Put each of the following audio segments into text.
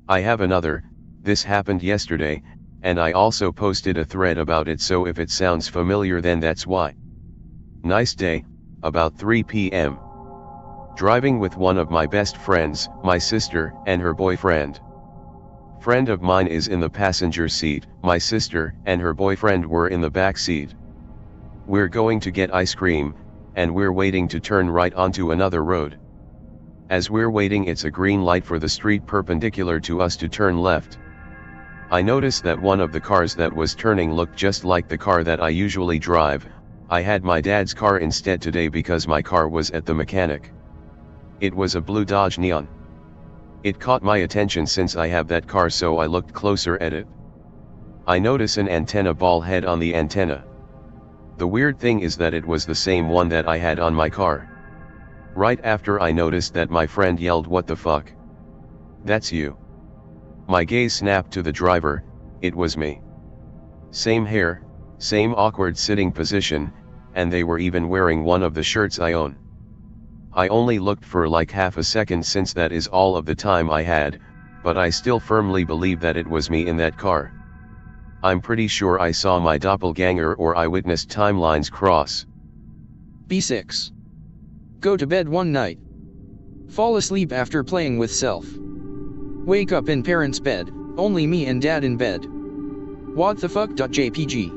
I have another, this happened yesterday, and I also posted a thread about it, so if it sounds familiar then that's why. Nice day, about 3 p.m. Driving with one of my best friends, my sister, and her boyfriend. Friend of mine is in the passenger seat, my sister and her boyfriend were in the back seat. We're going to get ice cream, and we're waiting to turn right onto another road. As we're waiting, it's a green light for the street perpendicular to us to turn left. I noticed that one of the cars that was turning looked just like the car that I usually drive. I had my dad's car instead today because my car was at the mechanic. It was a blue Dodge Neon. It caught my attention since I have that car, so I looked closer at it. I notice an antenna ball head on the antenna. The weird thing is that it was the same one that I had on my car. Right after I noticed that, my friend yelled, "What the fuck? That's you." My gaze snapped to the driver. It was me. Same hair, same awkward sitting position, and they were even wearing one of the shirts I own. I only looked for like half a second since that is all of the time I had, but I still firmly believe that it was me in that car. I'm pretty sure I saw my doppelganger, or I witnessed timelines cross. B6. Go to bed one night. Fall asleep after playing with self. Wake up in parents' bed, only me and dad in bed. What the fuck? JPG.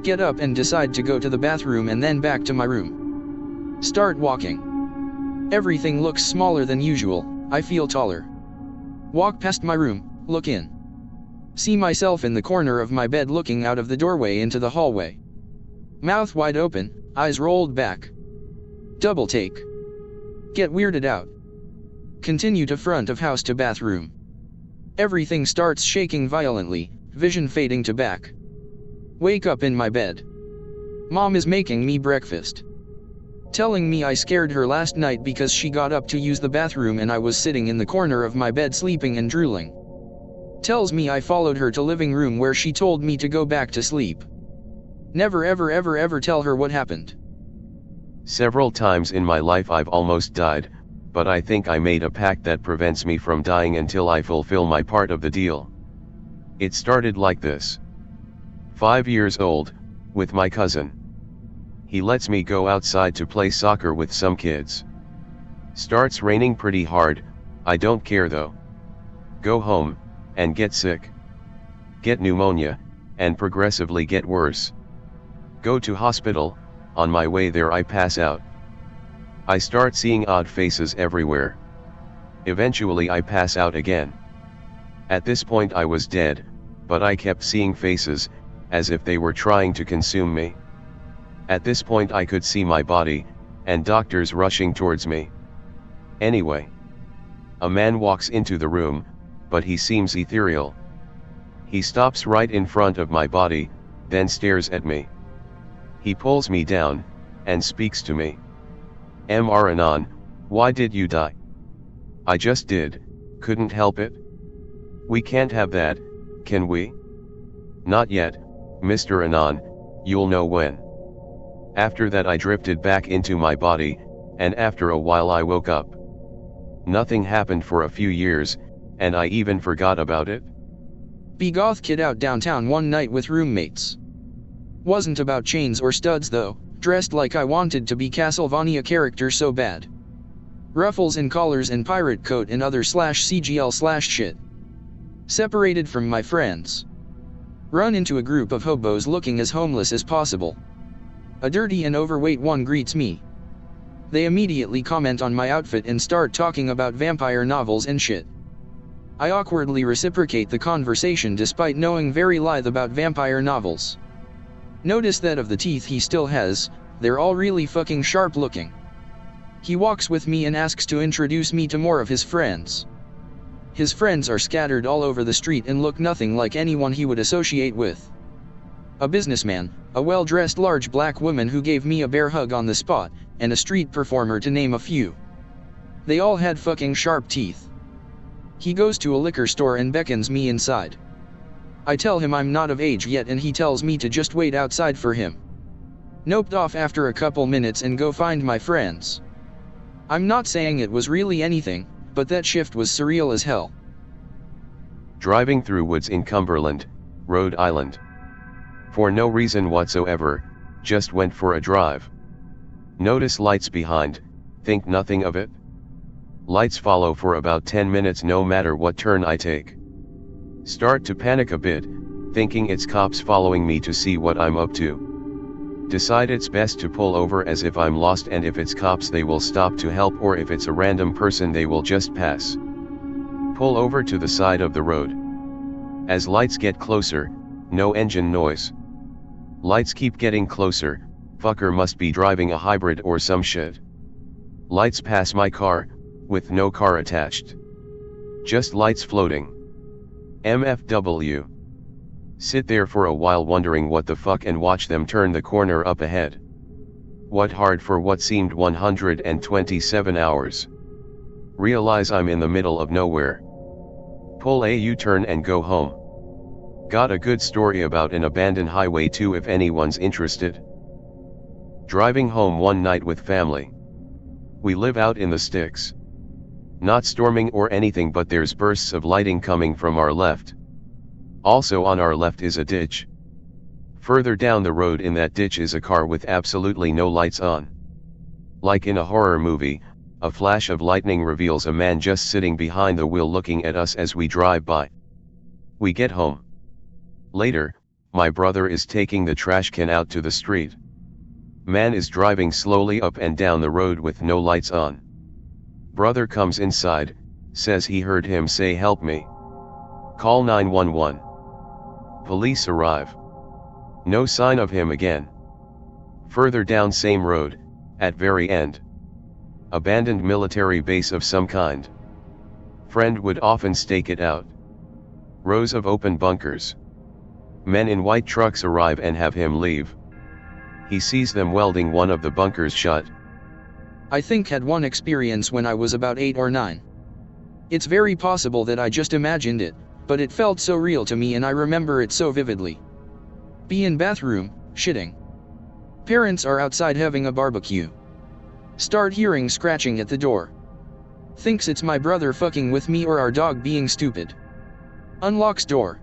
Get up and decide to go to the bathroom and then back to my room. Start walking. Everything looks smaller than usual, I feel taller. Walk past my room, look in. See myself in the corner of my bed looking out of the doorway into the hallway. Mouth wide open, eyes rolled back. Double take. Get weirded out. Continue to front of house to bathroom. Everything starts shaking violently, vision fading to back. Wake up in my bed. Mom is making me breakfast. Telling me I scared her last night because she got up to use the bathroom and I was sitting in the corner of my bed sleeping and drooling. Tells me I followed her to living room where she told me to go back to sleep. Never ever tell her what happened. Several times in my life I've almost died, but I think I made a pact that prevents me from dying until I fulfill my part of the deal. It started like this. 5 years old, with my cousin. He lets me go outside to play soccer with some kids. Starts raining pretty hard, I don't care though. Go home, and get sick. Get pneumonia, and progressively get worse. Go to hospital, on my way there I pass out. I start seeing odd faces everywhere. Eventually I pass out again. At this point I was dead, but I kept seeing faces, as if they were trying to consume me. At this point I could see my body, and doctors rushing towards me. Anyway. A man walks into the room, but he seems ethereal. He stops right in front of my body, then stares at me. He pulls me down, and speaks to me. Mr. Anon, why did you die? I just did, couldn't help it. We can't have that, can we? Not yet, Mr. Anon, you'll know when. After that I drifted back into my body, and after a while I woke up. Nothing happened for a few years, and I even forgot about it. Be goth kid out downtown one night with roommates. Wasn't about chains or studs though, dressed like I wanted to be Castlevania character so bad. Ruffles and collars and pirate coat and other /CGL/ shit. Separated from my friends. Run into a group of hobos looking as homeless as possible. A dirty and overweight one greets me. They immediately comment on my outfit and start talking about vampire novels and shit. I awkwardly reciprocate the conversation despite knowing very little about vampire novels. Notice that of the teeth he still has, they're all really fucking sharp looking. He walks with me and asks to introduce me to more of his friends. His friends are scattered all over the street and look nothing like anyone he would associate with. A businessman, a well-dressed large black woman who gave me a bear hug on the spot, and a street performer to name a few. They all had fucking sharp teeth. He goes to a liquor store and beckons me inside. I tell him I'm not of age yet and he tells me to just wait outside for him. Noped off after a couple minutes and go find my friends. I'm not saying it was really anything, but that shift was surreal as hell. Driving through woods in Cumberland, Rhode Island. For no reason whatsoever, just went for a drive. Notice lights behind, think nothing of it. Lights follow for about 10 minutes no matter what turn I take. Start to panic a bit, thinking it's cops following me to see what I'm up to. Decide it's best to pull over as if I'm lost, and if it's cops they will stop to help, or if it's a random person they will just pass. Pull over to the side of the road. As lights get closer, no engine noise. Lights keep getting closer, fucker must be driving a hybrid or some shit. Lights pass my car, with no car attached. Just lights floating. MFW. Sit there for a while wondering what the fuck and watch them turn the corner up ahead. What hard for what seemed 127 hours. Realize I'm in the middle of nowhere. Pull a U-turn and go home. Got a good story about an abandoned highway too if anyone's interested. Driving home one night with family. We live out in the sticks. Not storming or anything, but there's bursts of lighting coming from our left. Also on our left is a ditch. Further down the road in that ditch is a car with absolutely no lights on. Like in a horror movie, a flash of lightning reveals a man just sitting behind the wheel looking at us as we drive by. We get home. Later, my brother is taking the trash can out to the street. Man is driving slowly up and down the road with no lights on. Brother comes inside, says he heard him say help me. Call 911. Police arrive. No sign of him again. Further down same road, at very end. Abandoned military base of some kind. Friend would often stake it out. Rows of open bunkers. Men in white trucks arrive and have him leave. He sees them welding one of the bunkers shut. I think had one experience when I was about 8 or 9. It's very possible that I just imagined it, but it felt so real to me and I remember it so vividly. Be in bathroom, shitting. Parents are outside having a barbecue. Start hearing scratching at the door. Thinks it's my brother fucking with me or our dog being stupid. Unlocks door.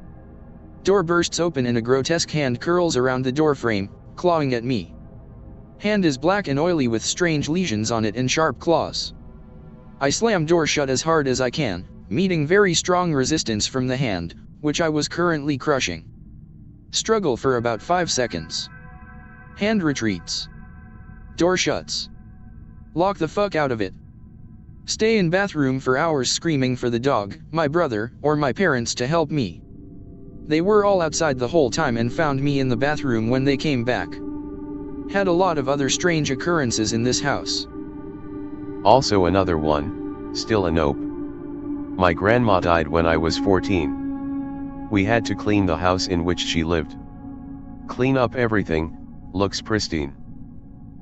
Door bursts open and a grotesque hand curls around the door frame, clawing at me. Hand is black and oily with strange lesions on it and sharp claws. I slam door shut as hard as I can, meeting very strong resistance from the hand, which I was currently crushing. Struggle for about 5 seconds. Hand retreats. Door shuts. Lock the fuck out of it. Stay in bathroom for hours screaming for the dog, my brother, or my parents to help me. They were all outside the whole time and found me in the bathroom when they came back. Had a lot of other strange occurrences in this house. Also another one, still a nope. My grandma died when I was 14. We had to clean the house in which she lived. Clean up everything, looks pristine.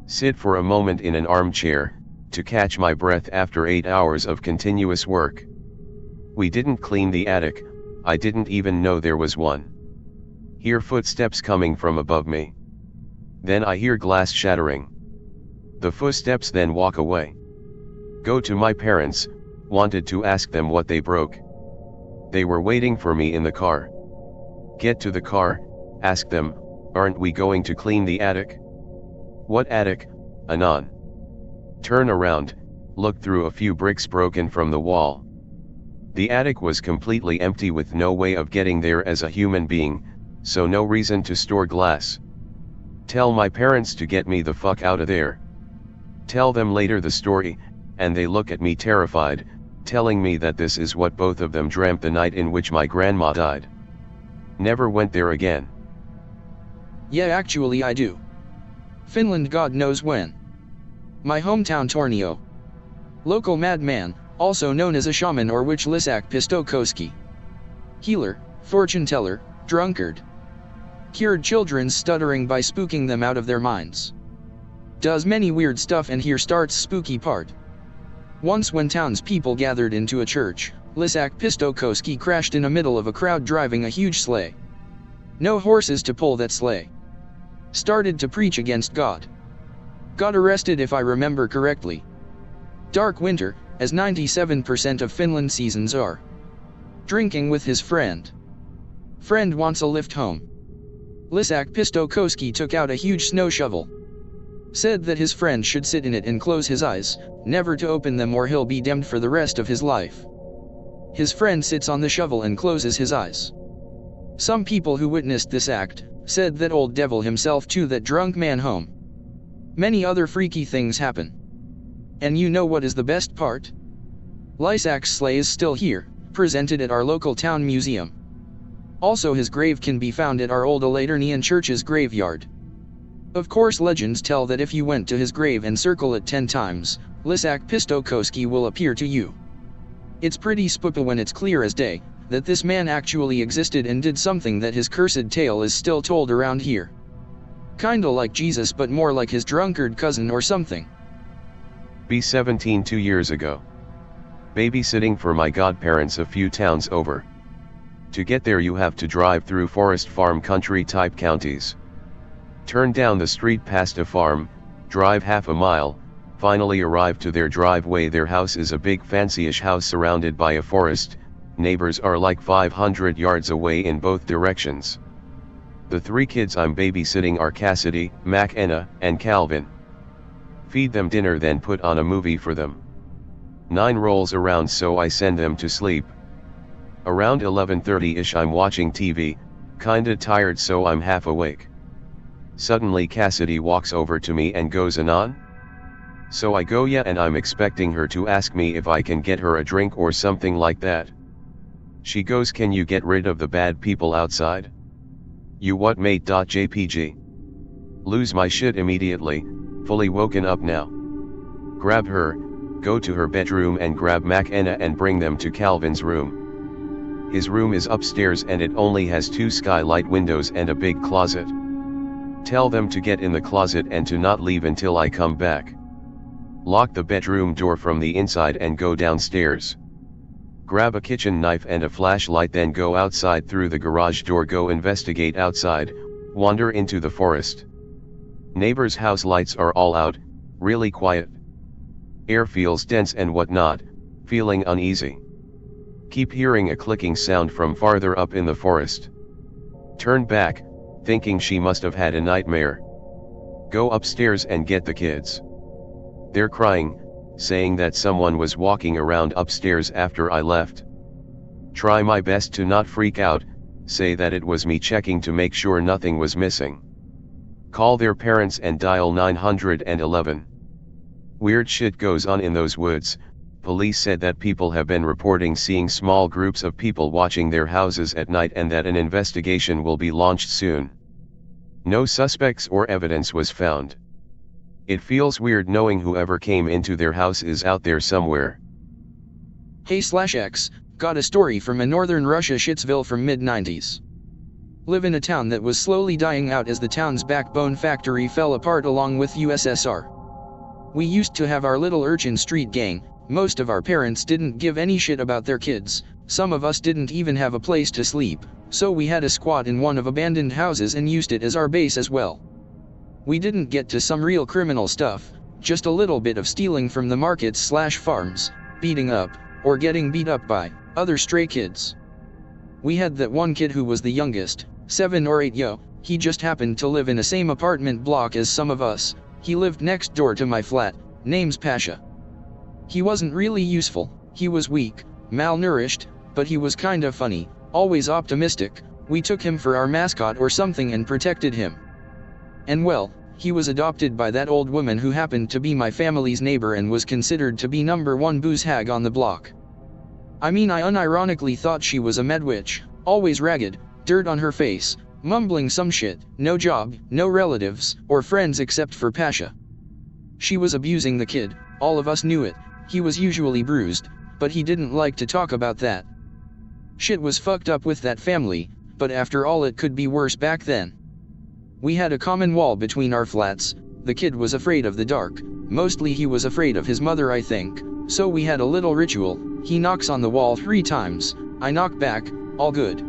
Sit for a moment in an armchair, to catch my breath after 8 hours of continuous work. We didn't clean the attic, I didn't even know there was one. Hear footsteps coming from above me. Then I hear glass shattering. The footsteps then walk away. Go to my parents, wanted to ask them what they broke. They were waiting for me in the car. Get to the car, ask them, aren't we going to clean the attic? What attic, Anon? Turn around, look through a few bricks broken from the wall. The attic was completely empty with no way of getting there as a human being, so no reason to store glass. Tell my parents to get me the fuck out of there. Tell them later the story, and they look at me terrified, telling me that this is what both of them dreamt the night in which my grandma died. Never went there again. Yeah, actually I do. Finland, God knows when. My hometown Tornio. Local madman, also known as a shaman or witch Lisak Pistokoski. Healer, fortune teller, drunkard. Cured children's stuttering by spooking them out of their minds. Does many weird stuff, and here starts spooky part. Once when townspeople gathered into a church, Lisak Pistokoski crashed in the middle of a crowd driving a huge sleigh. No horses to pull that sleigh. Started to preach against God. Got arrested if I remember correctly. Dark winter, as 97% of Finland seasons are. drinking with his friend. Friend wants a lift home. Lisak Pistokoski took out a huge snow shovel. Said that his friend should sit in it and close his eyes, never to open them or he'll be damned for the rest of his life. His friend sits on the shovel and closes his eyes. Some people who witnessed this act said that old devil himself took that drunk man home. Many other freaky things happen. And you know what is the best part? Lysak's sleigh is still here, presented at our local town museum. Also his grave can be found at our old Alaternian church's graveyard. Of course legends tell that if you went to his grave and circle it 10 times, Lisak Pistokoski will appear to you. It's pretty spooky when it's clear as day that this man actually existed and did something that his cursed tale is still told around here. Kinda like Jesus but more like his drunkard cousin or something. B17 2 years ago. Babysitting for my godparents a few towns over. To get there you have to drive through forest farm country type counties. Turn down the street past a farm, drive half a mile, finally arrive to their driveway. Their house is a big fancy-ish house surrounded by a forest, neighbors are like 500 yards away in both directions. The 3 kids I'm babysitting are Cassidy, McKenna, and Calvin. Feed them dinner then put on a movie for them. 9 rolls around so I send them to sleep. Around 11:30ish I'm watching TV, kinda tired so I'm half awake. Suddenly Cassidy walks over to me and goes Anon? So I go yeah and I'm expecting her to ask me if I can get her a drink or something like that. She goes can you get rid of the bad people outside? You what mate? JPG. Lose my shit immediately, fully woken up now. Grab her, go to her bedroom and grab McKenna and bring them to Calvin's room. His room is upstairs and it only has 2 skylight windows and a big closet. Tell them to get in the closet and to not leave until I come back. Lock the bedroom door from the inside and go downstairs. Grab a kitchen knife and a flashlight then go outside through the garage door, go investigate outside, wander into the forest. Neighbor's house lights are all out, really quiet. Air feels dense and whatnot, feeling uneasy. Keep hearing a clicking sound from farther up in the forest. Turn back, thinking she must have had a nightmare. Go upstairs and get the kids. They're crying, saying that someone was walking around upstairs after I left. Try my best to not freak out, say that it was me checking to make sure nothing was missing. Call their parents and dial 911. Weird shit goes on in those woods. Police said that people have been reporting seeing small groups of people watching their houses at night and that an investigation will be launched soon. No suspects or evidence was found. It feels weird knowing whoever came into their house is out there somewhere. Hey/X, got a story from a northern Russia tsville from mid-90s. Live in a town that was slowly dying out as the town's backbone factory fell apart along with USSR. We used to have our little urchin street gang. Most of our parents didn't give any shit about their kids, some of us didn't even have a place to sleep, so we had a squat in one of abandoned houses and used it as our base as well. We didn't get to some real criminal stuff, just a little bit of stealing from the markets/farms, beating up, or getting beat up by other stray kids. We had that one kid who was the youngest, 7 or 8 he just happened to live in the same apartment block as some of us. He lived next door to my flat, name's Pasha. He wasn't really useful, he was weak, malnourished, but he was kinda funny, always optimistic. We took him for our mascot or something and protected him. And well, he was adopted by that old woman who happened to be my family's neighbor and was considered to be #1 booze hag on the block. I mean, I unironically thought she was a medwitch, always ragged, dirt on her face, mumbling some shit, no job, no relatives or friends except for Pasha. She was abusing the kid, all of us knew it. He was usually bruised, but he didn't like to talk about that. Shit was fucked up with that family, but after all it could be worse back then. We had a common wall between our flats. The kid was afraid of the dark, mostly he was afraid of his mother I think, so we had a little ritual. He knocks on the wall 3 times, I knock back, all good.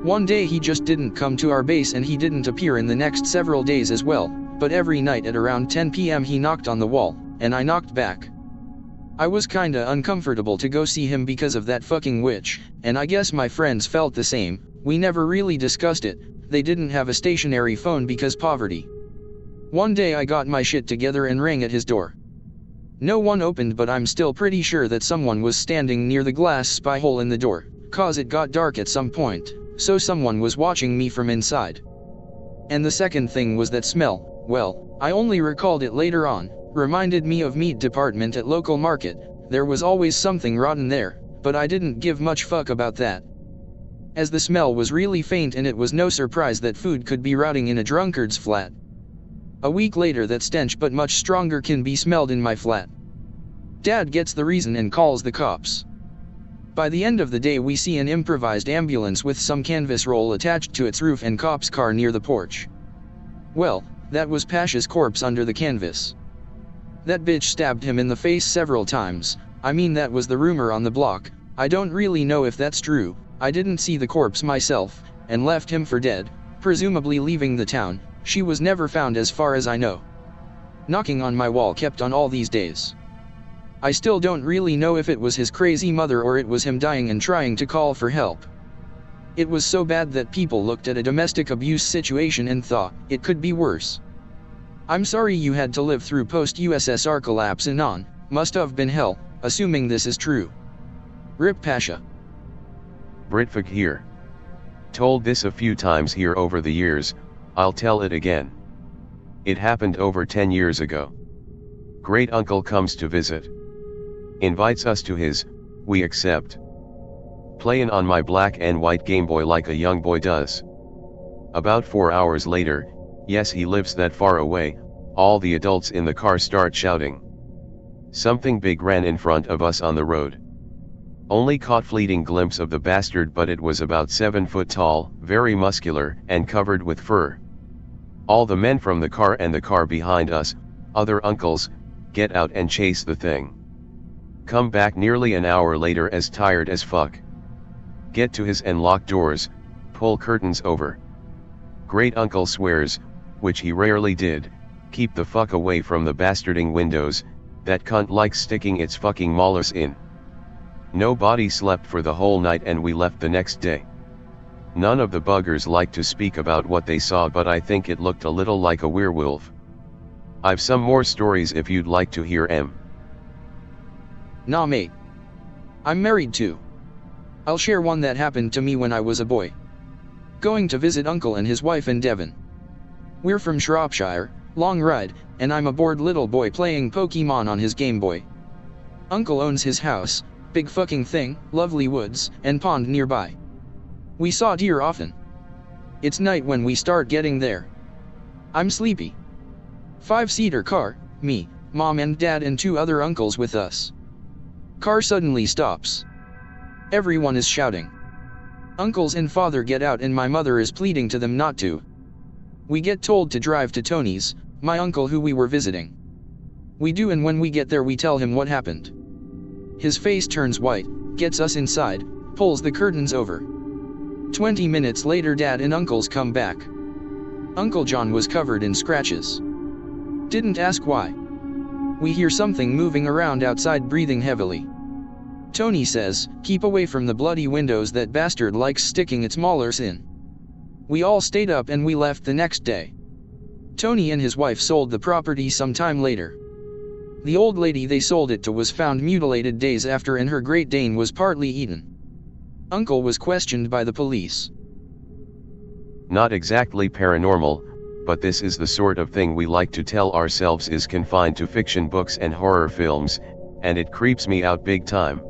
One day he just didn't come to our base and he didn't appear in the next several days as well, but every night at around 10 p.m. he knocked on the wall, and I knocked back. I was kinda uncomfortable to go see him because of that fucking witch, and I guess my friends felt the same. We never really discussed it. They didn't have a stationary phone because poverty. One day I got my shit together and rang at his door. No one opened, but I'm still pretty sure that someone was standing near the glass spy hole in the door, cause it got dark at some point, so someone was watching me from inside. And the second thing was that smell. Well, I only recalled it later on. Reminded me of meat department at local market. There was always something rotten there, but I didn't give much fuck about that, as the smell was really faint, and it was no surprise that food could be rotting in a drunkard's flat. A week later, that stench, but much stronger, can be smelled in my flat. Dad gets the reason and calls the cops. By the end of the day, we see an improvised ambulance with some canvas roll attached to its roof and cop's car near the porch. Well, that was Pasha's corpse under the canvas. That bitch stabbed him in the face several times. I mean, that was the rumor on the block. I don't really know if that's true. I didn't see the corpse myself, and left him for dead, presumably leaving the town. She was never found as far as I know. Knocking on my wall kept on all these days. I still don't really know if it was his crazy mother or it was him dying and trying to call for help. It was so bad that people looked at a domestic abuse situation and thought it could be worse. I'm sorry you had to live through post-USSR collapse. Anon, must have been hell, assuming this is true. Rip Pasha. Britfik here. Told this a few times here over the years, I'll tell it again. It happened over 10 years ago. Great uncle comes to visit. Invites us to his, we accept. Playin' on my black and white Game Boy like a young boy does. About 4 hours later, yes, he lives that far away, all the adults in the car start shouting. Something big ran in front of us on the road. Only caught fleeting glimpse of the bastard, but it was about 7 foot tall, very muscular, and covered with fur. All the men from the car and the car behind us, other uncles, get out and chase the thing. Come back nearly an hour later as tired as fuck. Get to his and lock doors, pull curtains over. Great uncle swears, which he rarely did, keep the fuck away from the bastarding windows, that cunt likes sticking its fucking Maulers in. Nobody slept for the whole night and we left the next day. None of the buggers like to speak about what they saw, but I think it looked a little like a werewolf. I've some more stories if you'd like to hear 'em. Nah mate. I'm married too. I'll share one that happened to me when I was a boy. Going to visit uncle and his wife in Devon. We're from Shropshire, long ride, and I'm a bored little boy playing Pokemon on his Game Boy. Uncle owns his house, big fucking thing, lovely woods, and pond nearby. We saw deer often. It's night when we start getting there. I'm sleepy. 5-seater car, me, mom and dad and 2 other uncles with us. Car suddenly stops. Everyone is shouting. Uncles and father get out and my mother is pleading to them not to. We get told to drive to Tony's, my uncle who we were visiting. We do, and when we get there we tell him what happened. His face turns white, gets us inside, pulls the curtains over. 20 minutes later dad and uncles come back. Uncle John was covered in scratches. Didn't ask why. We hear something moving around outside, breathing heavily. Tony says, keep away from the bloody windows, that bastard likes sticking its Maulers in. We all stayed up and we left the next day. Tony and his wife sold the property some time later. The old lady they sold it to was found mutilated days after, and her Great Dane was partly eaten. Uncle was questioned by the police. Not exactly paranormal, but this is the sort of thing we like to tell ourselves is confined to fiction books and horror films, and it creeps me out big time.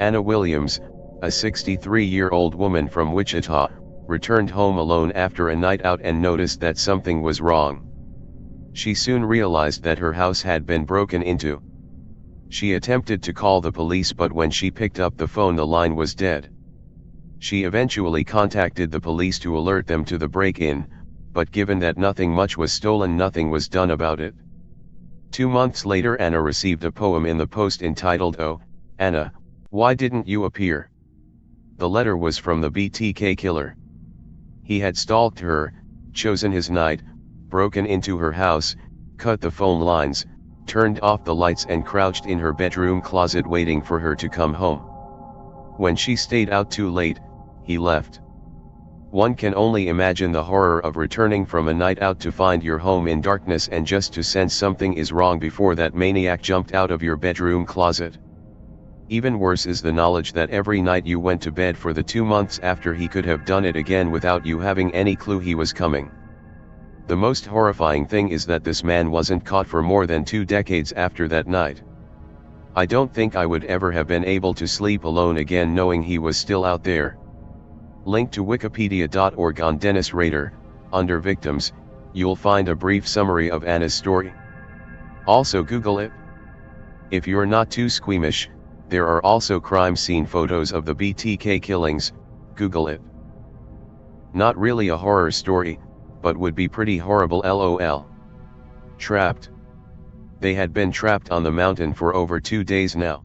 Anna Williams, a 63-year-old woman from Wichita, returned home alone after a night out and noticed that something was wrong. She soon realized that her house had been broken into. She attempted to call the police, but when she picked up the phone the line was dead. She eventually contacted the police to alert them to the break-in, but given that nothing much was stolen, nothing was done about it. 2 months later Anna received a poem in the post entitled "Oh, Anna, why didn't you appear?" The letter was from the BTK killer. He had stalked her, chosen his night, broken into her house, cut the phone lines, turned off the lights and crouched in her bedroom closet waiting for her to come home. When she stayed out too late, he left. One can only imagine the horror of returning from a night out to find your home in darkness and just to sense something is wrong before that maniac jumped out of your bedroom closet. Even worse is the knowledge that every night you went to bed for the 2 months after he could have done it again without you having any clue he was coming. The most horrifying thing is that this man wasn't caught for more than 2 decades after that night. I don't think I would ever have been able to sleep alone again knowing he was still out there. Link to wikipedia.org on Dennis Rader. Under victims, you'll find a brief summary of Anna's story. Also Google it. If you're not too squeamish, there are also crime scene photos of the BTK killings. Google it. Not really a horror story, but would be pretty horrible lol. Trapped. They had been trapped on the mountain for over 2 days now.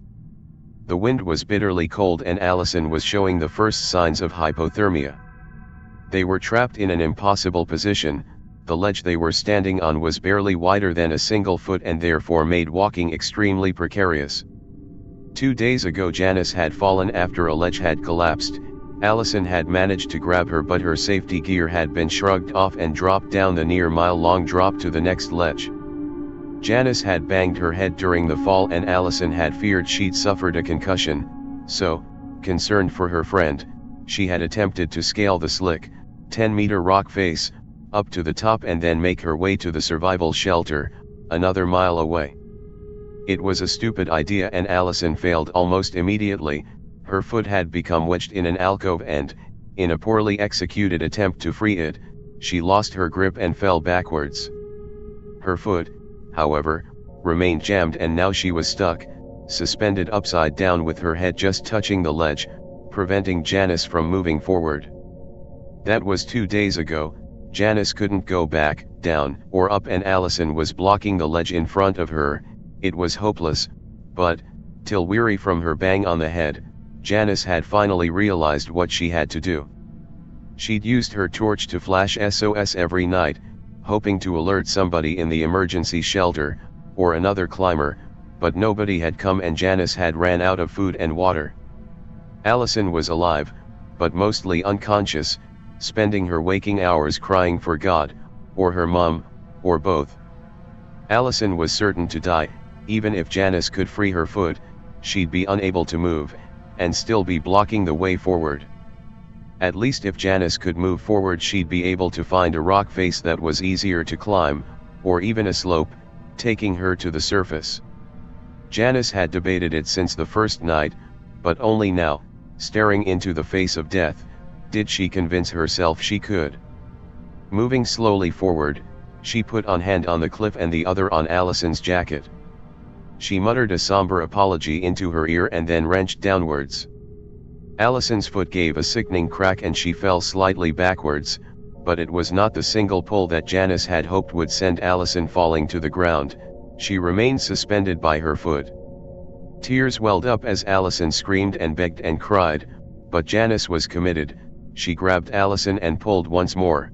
The wind was bitterly cold and Allison was showing the first signs of hypothermia. They were trapped in an impossible position. The ledge they were standing on was barely wider than a single foot and therefore made walking extremely precarious. 2 days ago Janice had fallen after a ledge had collapsed. Allison had managed to grab her but her safety gear had been shrugged off and dropped down the near mile-long drop to the next ledge. Janice had banged her head during the fall and Allison had feared she'd suffered a concussion, so, concerned for her friend, she had attempted to scale the slick, 10-meter rock face, up to the top and then make her way to the survival shelter, another mile away. It was a stupid idea and Allison failed almost immediately. Her foot had become wedged in an alcove and, in a poorly executed attempt to free it, she lost her grip and fell backwards. Her foot, however, remained jammed and now she was stuck, suspended upside down with her head just touching the ledge, preventing Janice from moving forward. That was 2 days ago. Janice couldn't go back, down, or up and Allison was blocking the ledge in front of her. It was hopeless, but, till weary from her bang on the head, Janice had finally realized what she had to do. She'd used her torch to flash SOS every night, hoping to alert somebody in the emergency shelter, or another climber, but nobody had come and Janice had ran out of food and water. Allison was alive, but mostly unconscious, spending her waking hours crying for God, or her mom, or both. Allison was certain to die. Even if Janice could free her foot, she'd be unable to move, and still be blocking the way forward. At least if Janice could move forward she'd be able to find a rock face that was easier to climb, or even a slope, taking her to the surface. Janice had debated it since the first night, but only now, staring into the face of death, did she convince herself she could. Moving slowly forward, she put one hand on the cliff and the other on Allison's jacket. She muttered a somber apology into her ear and then wrenched downwards. Allison's foot gave a sickening crack and she fell slightly backwards, but it was not the single pull that Janice had hoped would send Allison falling to the ground. She remained suspended by her foot. Tears welled up as Allison screamed and begged and cried, but Janice was committed. She grabbed Allison and pulled once more.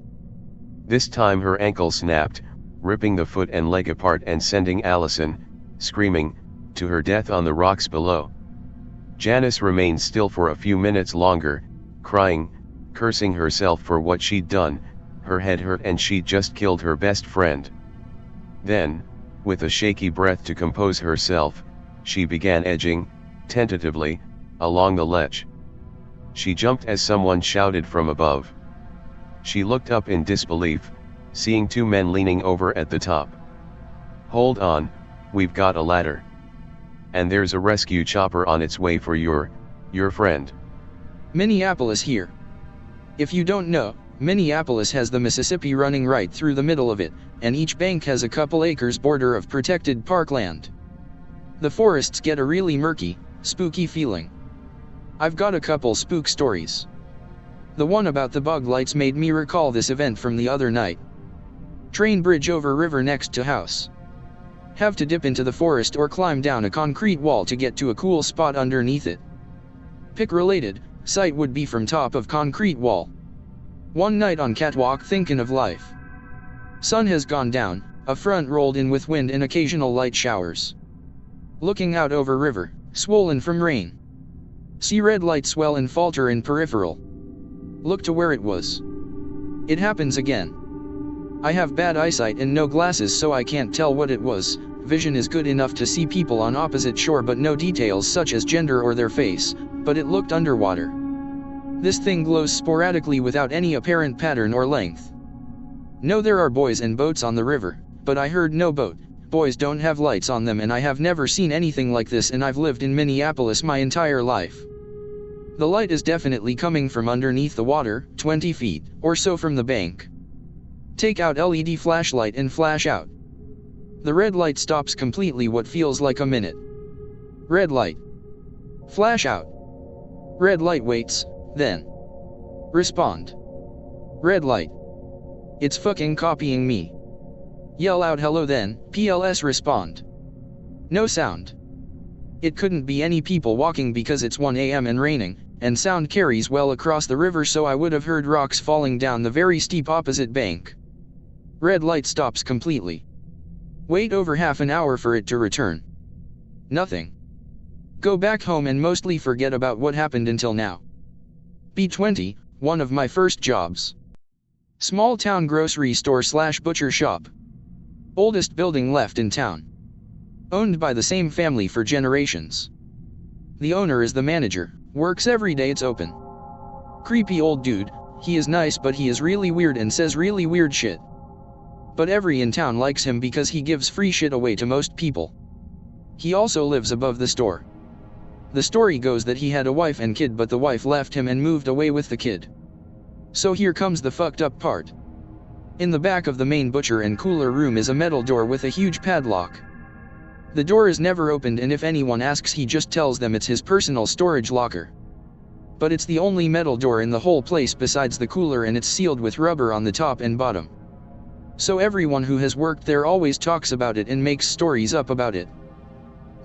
This time her ankle snapped, ripping the foot and leg apart and sending Allison, screaming, to her death on the rocks below. Janice remained still for a few minutes longer, crying, cursing herself for what she'd done. Her head hurt and she'd just killed her best friend. Then, with a shaky breath to compose herself, she began edging, tentatively, along the ledge. She jumped as someone shouted from above. She looked up in disbelief, seeing 2 men leaning over at the top. "Hold on, we've got a ladder. And there's a rescue chopper on its way for your friend." Minneapolis here. If you don't know, Minneapolis has the Mississippi running right through the middle of it, and each bank has a couple acres border of protected parkland. The forests get a really murky, spooky feeling. I've got a couple spook stories. The one about the bug lights made me recall this event from the other night. Train bridge over river next to house. Have to dip into the forest or climb down a concrete wall to get to a cool spot underneath it. Pick related, sight would be from top of concrete wall. One night on catwalk thinking of life. Sun has gone down, A front rolled in with wind and occasional light showers. Looking out over river, swollen from rain. See red light swell and falter in peripheral. Look to where it was. It happens again. I have bad eyesight and no glasses, so I can't tell what it was. Vision is good enough to see people on opposite shore, but no details such as gender or their face, but it looked underwater. This thing glows sporadically without any apparent pattern or length. No, there are buoys and boats on the river, but I heard no boat. Buoys don't have lights on them, and I have never seen anything like this, and I've lived in Minneapolis my entire life. The light is definitely coming from underneath the water, 20 feet or so from the bank. Take out LED flashlight and flash out. The red light stops completely, what feels like a minute. Red light. Flash out. Red light waits, then. Respond. Red light. It's fucking copying me. Yell out hello, then, PLS respond. No sound. It couldn't be any people walking because it's 1 AM and raining, and sound carries well across the river, so I would have heard rocks falling down the very steep opposite bank. Red light stops completely. Wait over half an hour for it to return. Nothing. Go back home and mostly forget about what happened until now. B20, one of my first jobs. Small town grocery store / butcher shop. Oldest building left in town. Owned by the same family for generations. The owner is the manager, works every day it's open. Creepy old dude, he is nice but he is really weird and says really weird shit. But every in town likes him because he gives free shit away to most people. He also lives above the store. The story goes that he had a wife and kid, but the wife left him and moved away with the kid. So here comes the fucked up part. In the back of the main butcher and cooler room is a metal door with a huge padlock. The door is never opened, and if anyone asks he just tells them it's his personal storage locker. But it's the only metal door in the whole place besides the cooler, and it's sealed with rubber on the top and bottom. So everyone who has worked there always talks about it and makes stories up about it.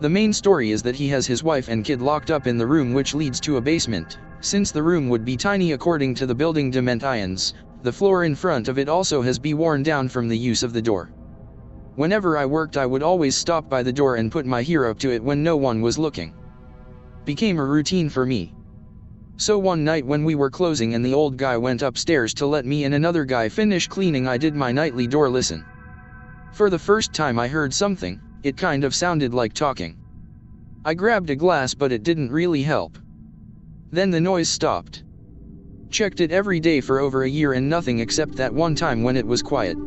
The main story is that he has his wife and kid locked up in the room, which leads to a basement, since the room would be tiny according to the building dimensions. The floor in front of it also has been worn down from the use of the door. Whenever I worked I would always stop by the door and put my ear up to it when no one was looking. Became a routine for me. So one night when we were closing and the old guy went upstairs to let me and another guy finish cleaning, I did my nightly door listen. For the first time I heard something. It kind of sounded like talking. I grabbed a glass but it didn't really help. Then the noise stopped. Checked it every day for over a year and nothing except that one time when it was quiet.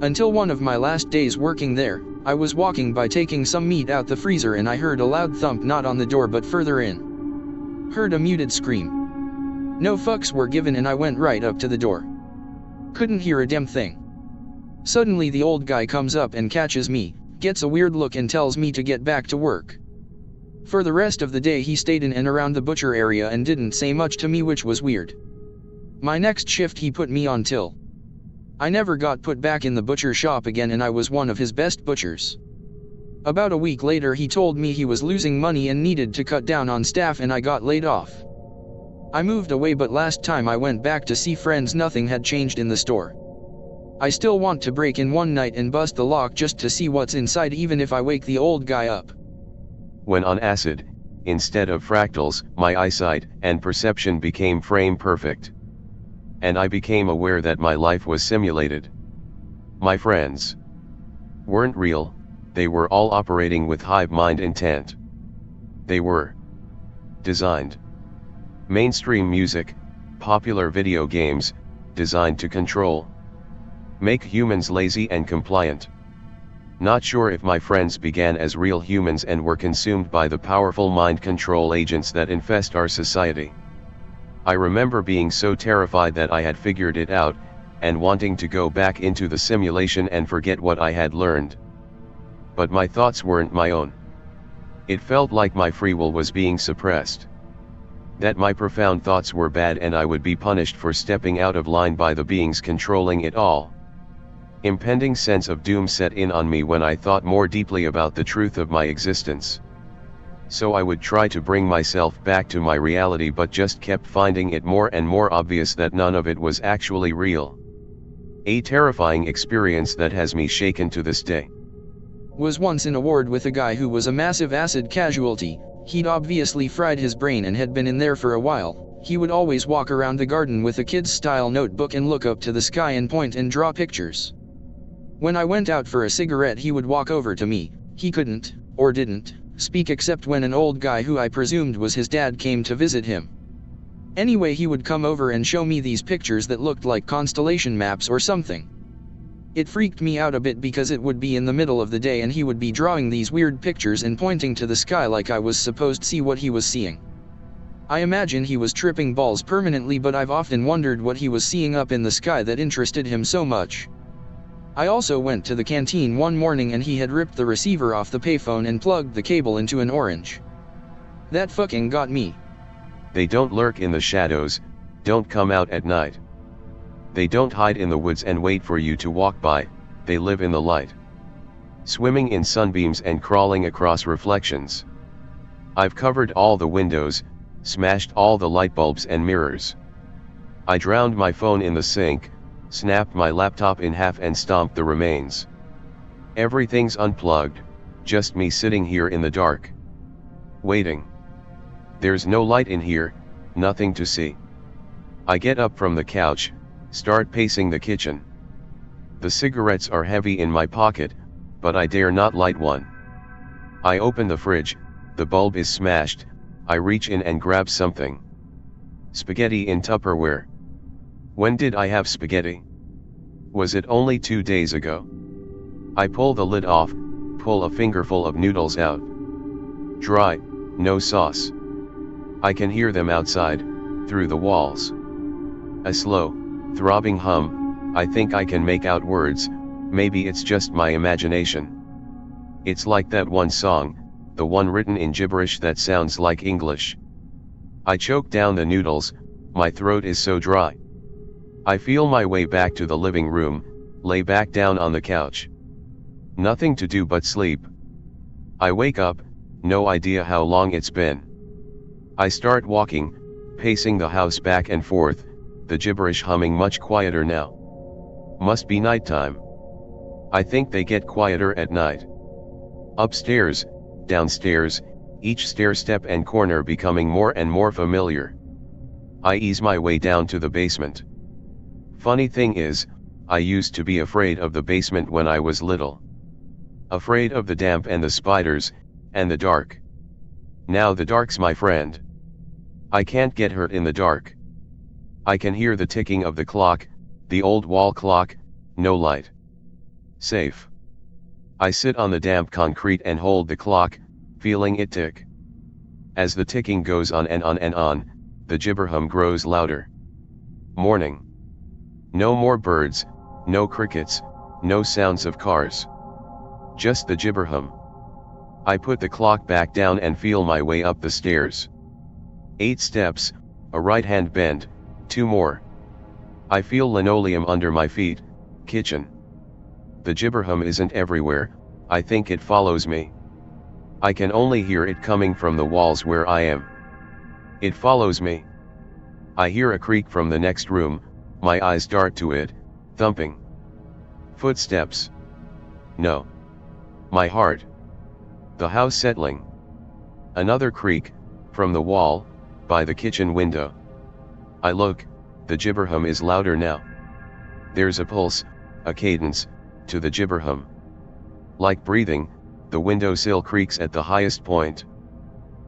Until one of my last days working there, I was walking by taking some meat out the freezer and I heard a loud thump, not on the door but further in. Heard a muted scream. No fucks were given and I went right up to the door. Couldn't hear a damn thing. Suddenly the old guy comes up and catches me, gets a weird look and tells me to get back to work. For the rest of the day he stayed in and around the butcher area and didn't say much to me, which was weird. My next shift he put me on till. I never got put back in the butcher shop again and I was one of his best butchers. About a week later he told me he was losing money and needed to cut down on staff and I got laid off. I moved away, but last time I went back to see friends nothing had changed in the store. I still want to break in one night and bust the lock just to see what's inside, even if I wake the old guy up. When on acid, instead of fractals, my eyesight and perception became frame perfect. And I became aware that my life was simulated. My friends weren't real, they were all operating with hive mind intent. They were designed. Mainstream music, popular video games, designed to control, make humans lazy and compliant. Not sure if my friends began as real humans and were consumed by the powerful mind control agents that infest our society. I remember being so terrified that I had figured it out, and wanting to go back into the simulation and forget what I had learned. But my thoughts weren't my own. It felt like my free will was being suppressed. That my profound thoughts were bad and I would be punished for stepping out of line by the beings controlling it all. Impending sense of doom set in on me when I thought more deeply about the truth of my existence. So I would try to bring myself back to my reality, but just kept finding it more and more obvious that none of it was actually real. A terrifying experience that has me shaken to this day. Was once in a ward with a guy who was a massive acid casualty. He'd obviously fried his brain and had been in there for a while. He would always walk around the garden with a kid's-style notebook and look up to the sky and point and draw pictures. When I went out for a cigarette, he would walk over to me. He couldn't, or didn't, speak except when an old guy who I presumed was his dad came to visit him. Anyway, he would come over and show me these pictures that looked like constellation maps or something. It freaked me out a bit because it would be in the middle of the day and he would be drawing these weird pictures and pointing to the sky like I was supposed to see what he was seeing. I imagine he was tripping balls permanently, but I've often wondered what he was seeing up in the sky that interested him so much. I also went to the canteen one morning and he had ripped the receiver off the payphone and plugged the cable into an orange. That fucking got me. They don't lurk in the shadows, don't come out at night. They don't hide in the woods and wait for you to walk by, they live in the light. Swimming in sunbeams and crawling across reflections. I've covered all the windows, smashed all the light bulbs and mirrors. I drowned my phone in the sink, snapped my laptop in half and stomped the remains. Everything's unplugged, just me sitting here in the dark. Waiting. There's no light in here, nothing to see. I get up from the couch, start pacing the kitchen. The cigarettes are heavy in my pocket, but I dare not light one. I open the fridge, the bulb is smashed, I reach in and grab something. Spaghetti in Tupperware. When did I have spaghetti? Was it only 2 days ago? I pull the lid off, pull a fingerful of noodles out. Dry, no sauce. I can hear them outside, through the walls. A slow, throbbing hum, I think I can make out words, maybe it's just my imagination. It's like that one song, the one written in gibberish that sounds like English. I choke down the noodles, my throat is so dry. I feel my way back to the living room, lay back down on the couch. Nothing to do but sleep. I wake up, no idea how long it's been. I start walking, pacing the house back and forth, the gibberish humming much quieter now. Must be nighttime. I think they get quieter at night. Upstairs, downstairs, each stair step and corner becoming more and more familiar. I ease my way down to the basement. Funny thing is, I used to be afraid of the basement when I was little. Afraid of the damp and the spiders, and the dark. Now the dark's my friend. I can't get hurt in the dark. I can hear the ticking of the clock, the old wall clock, no light. Safe. I sit on the damp concrete and hold the clock, feeling it tick. As the ticking goes on and on and on, the gibberhum grows louder. Morning. No more birds, no crickets, no sounds of cars. Just the gibberhum. I put the clock back down and feel my way up the stairs. 8 steps, a right-hand bend, 2 more. I feel linoleum under my feet, kitchen. The gibberhum isn't everywhere, I think it follows me. I can only hear it coming from the walls where I am. It follows me. I hear a creak from the next room, my eyes dart to it, thumping. Footsteps. No. My heart. The house settling. Another creak, from the wall, by the kitchen window. I look, the gibberhum is louder now. There's a pulse, a cadence, to the gibberhum. Like breathing, the windowsill creaks at the highest point.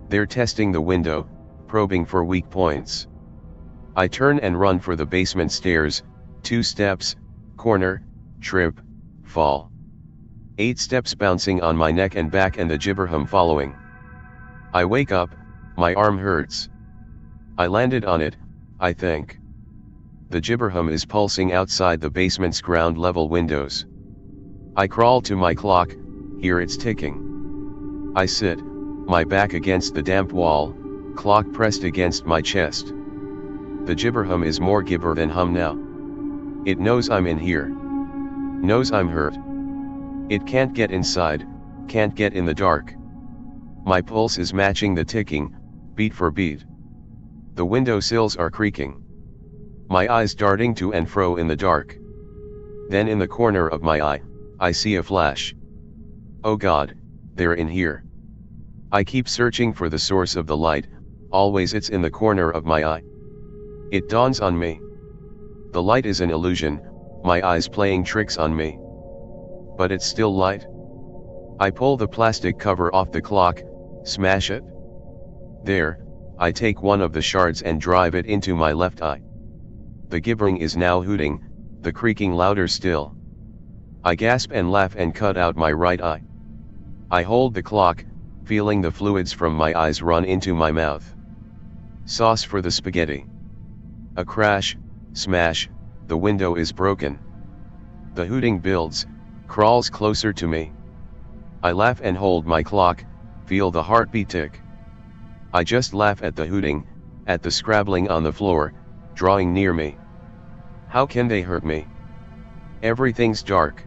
They're testing the window, probing for weak points. I turn and run for the basement stairs, 2 steps, corner, trip, fall. 8 steps bouncing on my neck and back and the gibberhum following. I wake up, my arm hurts. I landed on it, I think. The gibberhum is pulsing outside the basement's ground level windows. I crawl to my clock, hear it's ticking. I sit, my back against the damp wall, clock pressed against my chest. The gibberhum is more gibber than hum now. It knows I'm in here. Knows I'm hurt. It can't get inside, can't get in the dark. My pulse is matching the ticking, beat for beat. The windowsills are creaking. My eyes darting to and fro in the dark. Then in the corner of my eye, I see a flash. Oh God, they're in here. I keep searching for the source of the light, always it's in the corner of my eye. It dawns on me. The light is an illusion, my eye's playing tricks on me. But it's still light. I pull the plastic cover off the clock, smash it. There, I take one of the shards and drive it into my left eye. The gibbering is now hooting, the creaking louder still. I gasp and laugh and cut out my right eye. I hold the clock, feeling the fluids from my eyes run into my mouth. Sauce for the spaghetti. A crash, smash, the window is broken. The hooting builds, crawls closer to me. I laugh and hold my clock, feel the heartbeat tick. I just laugh at the hooting, at the scrabbling on the floor, drawing near me. How can they hurt me? Everything's dark.